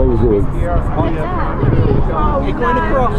What are you doing? You're going across.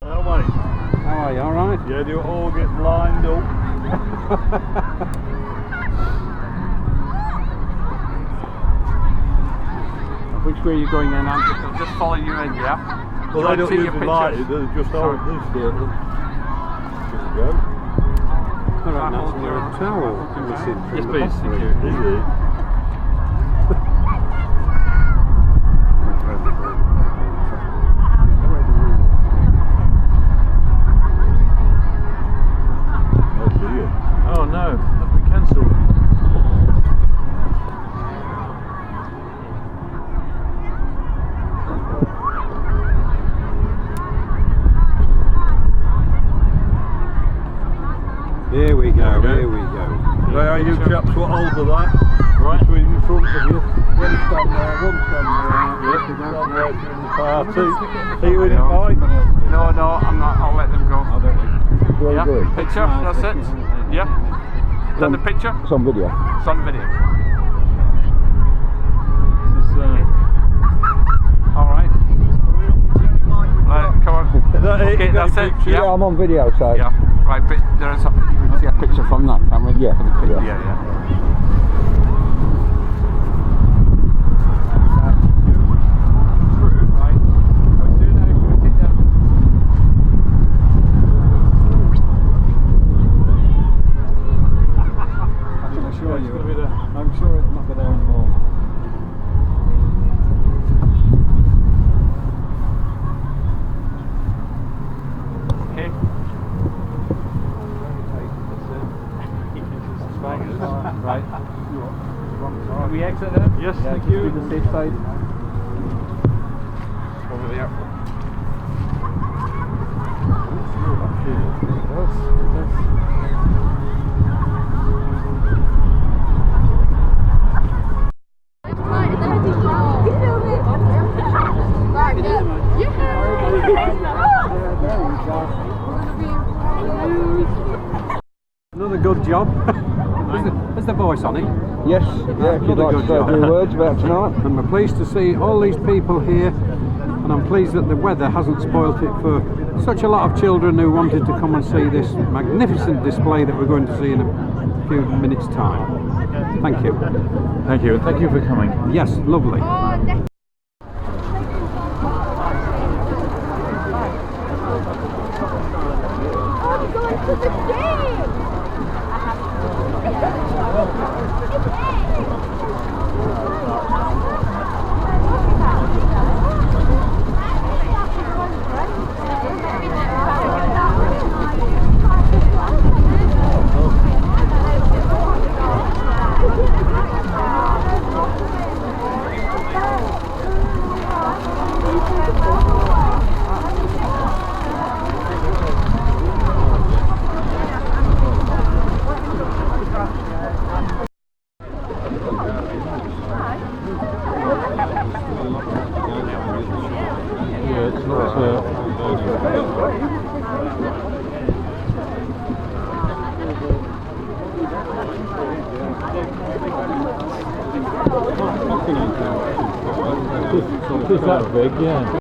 How are you? All right? Yeah, do it all get lined up. Which way are you going then? I'm just following you in, yeah? Well, they don't usually light it, they just hold this here. Just go. All right, that's near a towel missing from the Yes, bottom. please. Is it? Oh dear. Oh no, that's been cancelled. Here we go, here we go. Right, are you chaps what hold of that? Right. Between in front of you. One stand there, one stand there. Yep, stand right during the party. Are you in it, Mike? No, I'm not. I'll let them go. Where are you going? Picture, that's it. Yeah. Is that the picture? It's on video. It's on video. Alright. Right, come on. Okay, that's it. Yeah, I'm on video, so. Yeah. Right, but there is a, you can see a picture from that, can we? Yeah. For the picture. Yeah. Yeah. I'm sure it'll not be there anymore. Okay. Right. Can we exit there? Yes, thank you. The safe side. Over there. Another good job. Is the voice on it? Yes, yeah, if you'd like to say a few words about tonight. And we're pleased to see all these people here, and I'm pleased that the weather hasn't spoilt it for such a lot of children who wanted to come and see this magnificent display that we're going to see in a few minutes' time. Thank you. Thank you, and thank you for coming. Yes, lovely. Is that big? Yeah.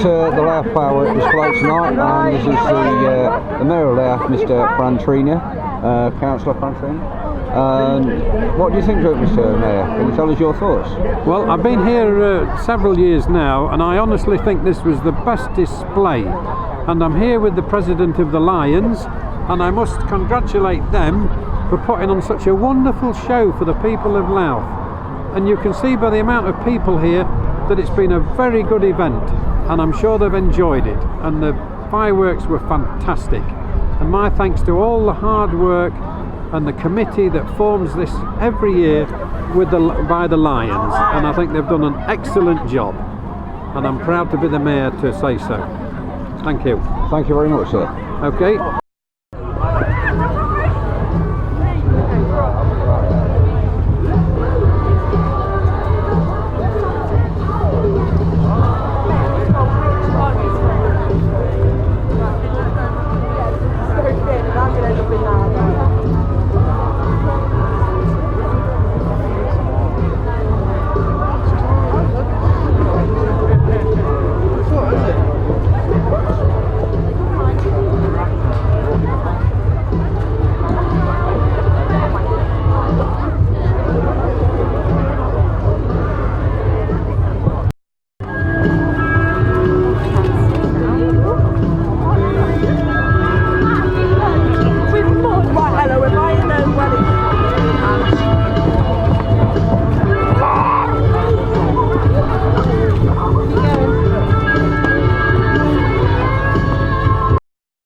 the Louth firework display tonight, and this is the Mayor of Louth, Mr. Frantrina, Councillor Frantrina. What do you think of it, Mr. Mayor? Can you tell us your thoughts? Well, I've been here several years now, and I honestly think this was the best display. And I'm here with the President of the Lions, and I must congratulate them for putting on such a wonderful show for the people of Louth. And you can see by the amount of people here that it's been a very good event, and I'm sure they've enjoyed it, and the fireworks were fantastic. And my thanks to all the hard work and the committee that forms this every year by the Lions, and I think they've done an excellent job, and I'm proud to be the Mayor to say so. Thank you. Thank you very much, sir. Okay.